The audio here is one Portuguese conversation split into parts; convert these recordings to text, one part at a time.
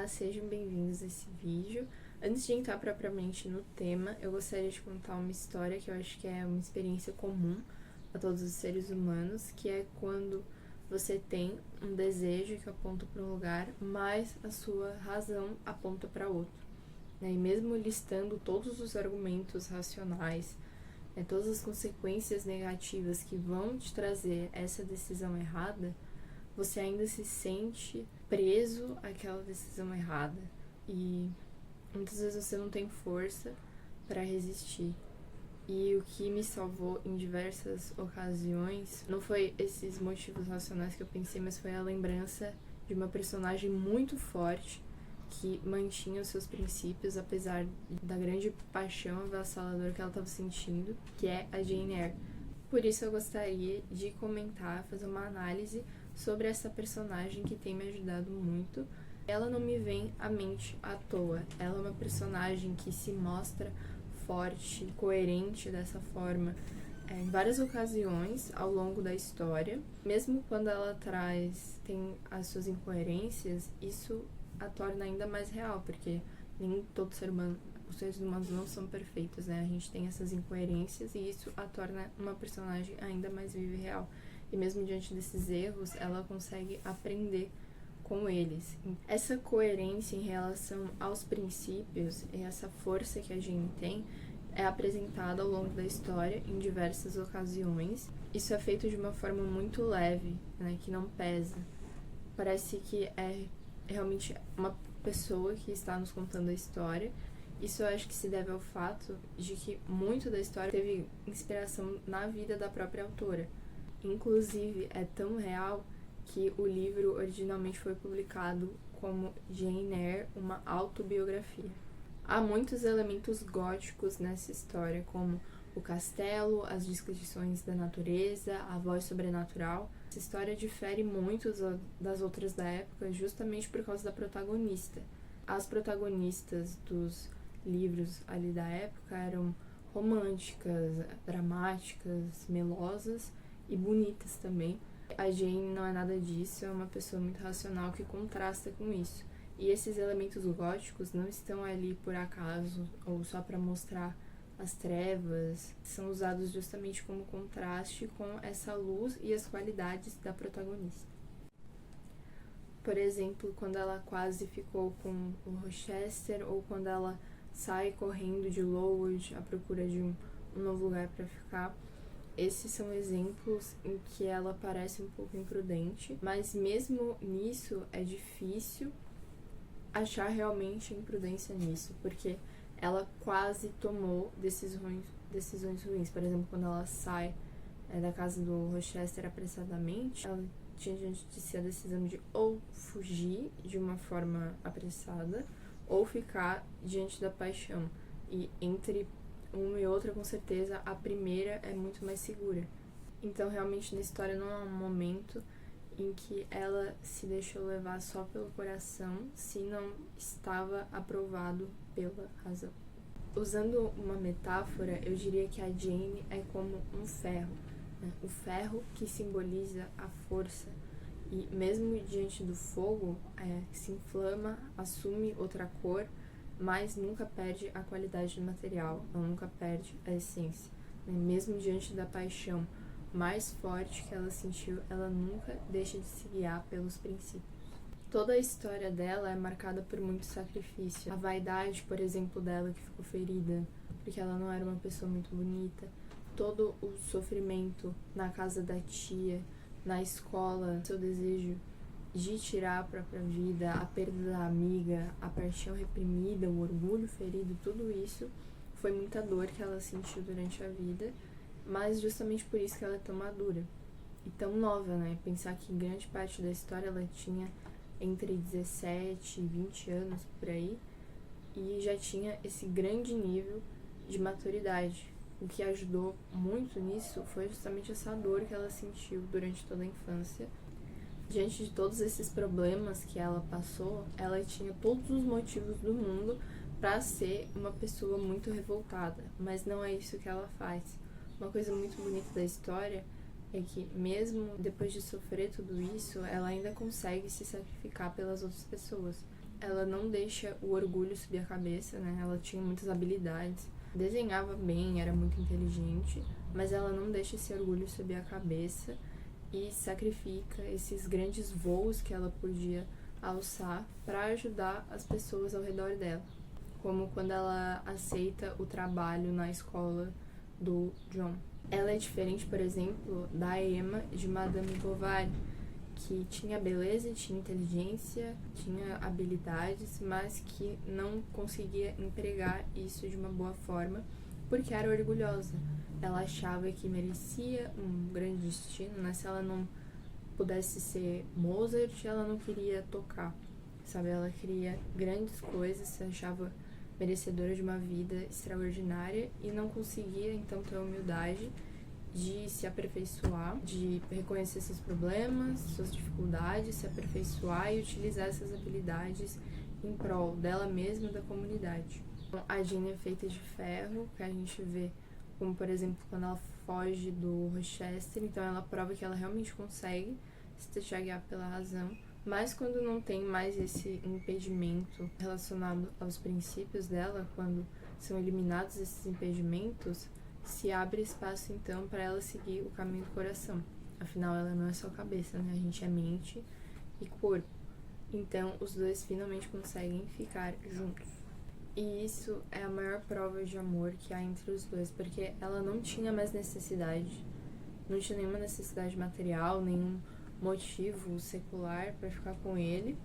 Olá, sejam bem-vindos a esse vídeo. Antes de entrar propriamente no tema, eu gostaria de contar uma história que eu acho que é uma experiência comum a todos os seres humanos, que é quando você tem um desejo que aponta para um lugar, mas a sua razão aponta para outro. E mesmo listando todos os argumentos racionais, todas as consequências negativas que vão te trazer essa decisão errada, você ainda se sente preso àquela decisão errada e muitas vezes você não tem força para resistir. E o que me salvou em diversas ocasiões não foi esses motivos racionais que eu pensei, mas foi a lembrança de uma personagem muito forte que mantinha os seus princípios apesar da grande paixão avassaladora que ela estava sentindo, que é a Jane Eyre. Por isso eu gostaria de comentar, fazer uma análise sobre essa personagem que tem me ajudado muito. Ela não me vem à mente à toa. Ela é uma personagem que se mostra forte, coerente dessa forma em várias ocasiões ao longo da história. Mesmo quando ela tem as suas incoerências, isso a torna ainda mais real, porque nem todo ser humano, os seres humanos não são perfeitos, né? A gente tem essas incoerências e isso a torna uma personagem ainda mais viva e real. E mesmo diante desses erros, ela consegue aprender com eles. Essa coerência em relação aos princípios e essa força que a gente tem é apresentada ao longo da história em diversas ocasiões. Isso é feito de uma forma muito leve, né, que não pesa. Parece que é realmente uma pessoa que está nos contando a história. Isso eu acho que se deve ao fato de que muito da história teve inspiração na vida da própria autora. Inclusive, é tão real que o livro originalmente foi publicado como Jane Eyre, uma autobiografia. Há muitos elementos góticos nessa história, como o castelo, as descrições da natureza, a voz sobrenatural. Essa história difere muito das outras da época justamente por causa da protagonista. As protagonistas dos livros ali da época eram românticas, dramáticas, melosas e bonitas também. A Jane não é nada disso, é uma pessoa muito racional que contrasta com isso. E esses elementos góticos não estão ali por acaso ou só para mostrar as trevas, são usados justamente como contraste com essa luz e as qualidades da protagonista. Por exemplo, quando ela quase ficou com o Rochester ou quando ela sai correndo de Lowood à procura de um novo lugar para ficar. Esses são exemplos em que ela parece um pouco imprudente, mas mesmo nisso é difícil achar realmente imprudência nisso, porque ela quase tomou decisões ruins. Por exemplo, quando ela sai da casa do Rochester apressadamente, ela tinha diante de si a decisão de ou fugir de uma forma apressada ou ficar diante da paixão. E entre uma e outra, com certeza, a primeira é muito mais segura. Então, realmente, na história não há um momento em que ela se deixou levar só pelo coração se não estava aprovado pela razão. Usando uma metáfora, eu diria que a Jane é como um ferro, né? O ferro que simboliza a força. E mesmo diante do fogo, se inflama, assume outra cor, mas nunca perde a qualidade do material, ela nunca perde a essência. Mesmo diante da paixão mais forte que ela sentiu, ela nunca deixa de se guiar pelos princípios. Toda a história dela é marcada por muito sacrifício. A vaidade, por exemplo, dela que ficou ferida, porque ela não era uma pessoa muito bonita. Todo o sofrimento na casa da tia, na escola, seu desejo de tirar a própria vida, a perda da amiga, a paixão reprimida, o orgulho ferido, tudo isso foi muita dor que ela sentiu durante a vida, mas justamente por isso que ela é tão madura e tão nova, né? Pensar que grande parte da história ela tinha entre 17 e 20 anos por aí e já tinha esse grande nível de maturidade. O que ajudou muito nisso foi justamente essa dor que ela sentiu durante toda a infância. Diante de todos esses problemas que ela passou, ela tinha todos os motivos do mundo para ser uma pessoa muito revoltada, mas não é isso que ela faz. Uma coisa muito bonita da história é que, mesmo depois de sofrer tudo isso, ela ainda consegue se sacrificar pelas outras pessoas. ela não deixa o orgulho subir a cabeça, né? Ela tinha muitas habilidades, desenhava bem, era muito inteligente, mas ela não deixa esse orgulho subir a cabeça e sacrifica esses grandes voos que ela podia alçar para ajudar as pessoas ao redor dela. Como quando ela aceita o trabalho na escola do John. Ela é diferente, por exemplo, da Emma de Madame Bovary, que tinha beleza, tinha inteligência, tinha habilidades, mas que não conseguia empregar isso de uma boa forma porque era orgulhosa. Ela achava que merecia um grande destino, né? Se ela não pudesse ser Mozart, ela não queria tocar, sabe? Ela queria grandes coisas, se achava merecedora de uma vida extraordinária e não conseguia, então, ter a humildade de se aperfeiçoar, de reconhecer seus problemas, suas dificuldades, se aperfeiçoar e utilizar essas habilidades em prol dela mesma e da comunidade. Então, a Jane é feita de ferro, que a gente vê como, por exemplo, quando ela foge do Rochester, então ela prova que ela realmente consegue se deixar guiar pela razão, mas quando não tem mais esse impedimento relacionado aos princípios dela, quando são eliminados esses impedimentos, se abre espaço então para ela seguir o caminho do coração. Afinal, ela não é só cabeça, né? A gente é mente e corpo. Então, os dois finalmente conseguem ficar juntos. E isso é a maior prova de amor que há entre os dois, porque ela não tinha mais necessidade, não tinha nenhuma necessidade material, nenhum motivo secular para ficar com ele,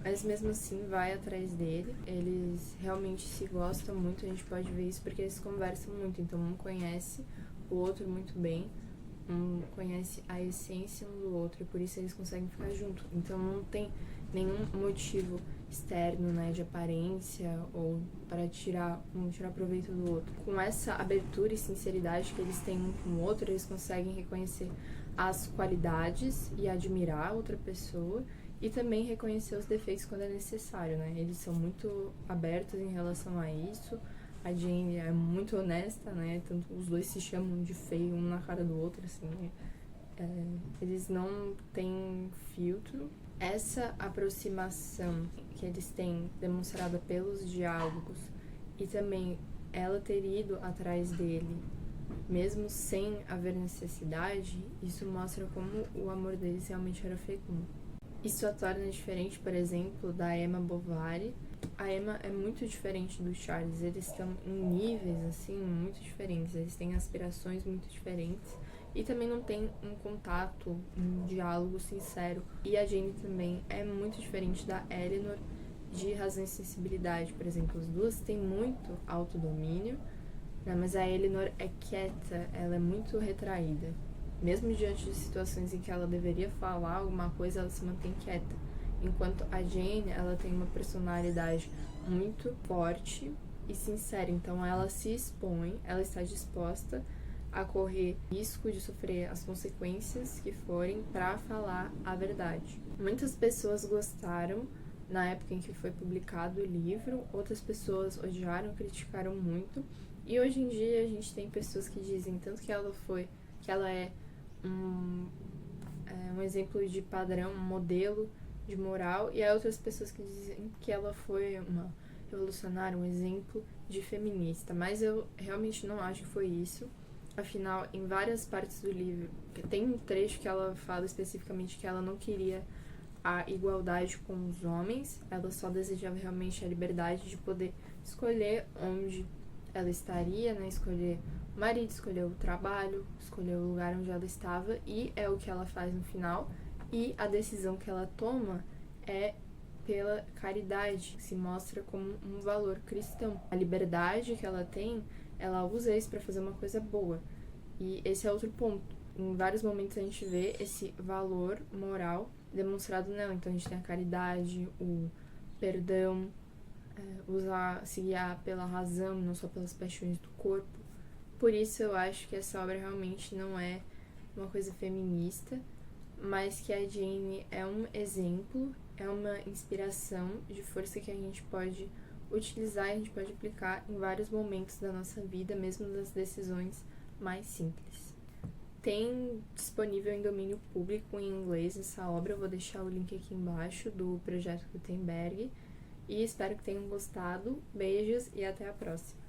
mas mesmo assim vai atrás dele. Eles realmente se gostam muito, a gente pode ver isso porque eles conversam muito, então um conhece o outro muito bem, um conhece a essência um do outro e por isso eles conseguem ficar juntos. Então não tem nenhum motivo externo, né, de aparência ou para tirar proveito do outro. Com essa abertura e sinceridade que eles têm um com o outro, eles conseguem reconhecer as qualidades e admirar outra pessoa e também reconhecer os defeitos quando é necessário, né? Eles são muito abertos em relação a isso. A Jane é muito honesta, né? Tanto os dois se chamam de feio um na cara do outro, assim. Eles não têm filtro. Essa aproximação que eles têm demonstrada pelos diálogos e também ela ter ido atrás dele, mesmo sem haver necessidade, isso mostra como o amor deles realmente era fecundo. Isso a torna diferente, por exemplo, da Emma Bovary. A Emma é muito diferente do Charles, eles estão em níveis, assim, muito diferentes, eles têm aspirações muito diferentes e também não tem um contato, um diálogo sincero. E a Jane também é muito diferente da Eleanor de razão e sensibilidade, por exemplo, as duas têm muito autodomínio, né, mas a Eleanor é quieta, ela é muito retraída. Mesmo diante de situações em que ela deveria falar alguma coisa, ela se mantém quieta. Enquanto a Jane, ela tem uma personalidade muito forte e sincera. Então ela se expõe, ela está disposta a correr risco de sofrer as consequências que forem para falar a verdade. Muitas pessoas gostaram na época em que foi publicado o livro, outras pessoas odiaram, criticaram muito. E hoje em dia a gente tem pessoas que dizem tanto que ela é um exemplo de padrão, um modelo de moral, e há outras pessoas que dizem que ela foi uma revolucionária, um exemplo de feminista, mas eu realmente não acho que foi isso. Afinal, em várias partes do livro, tem um trecho que ela fala especificamente que ela não queria a igualdade com os homens, ela só desejava realmente a liberdade de poder escolher onde ela estaria, né, escolher o marido, escolher o trabalho, escolher o lugar onde ela estava, e é o que ela faz no final. E a decisão que ela toma é pela caridade, que se mostra como um valor cristão. A liberdade que ela tem, ela usa isso para fazer uma coisa boa. E esse é outro ponto. Em vários momentos a gente vê esse valor moral demonstrado nela. Então a gente tem a caridade, o perdão, se guiar pela razão, não só pelas paixões do corpo. Por isso eu acho que essa obra realmente não é uma coisa feminista, mas que a Jane é um exemplo, é uma inspiração de força que a gente pode utilizar e a gente pode aplicar em vários momentos da nossa vida, mesmo nas decisões mais simples. Tem disponível em domínio público em inglês essa obra, eu vou deixar o link aqui embaixo do projeto Gutenberg, e espero que tenham gostado. Beijos e até a próxima!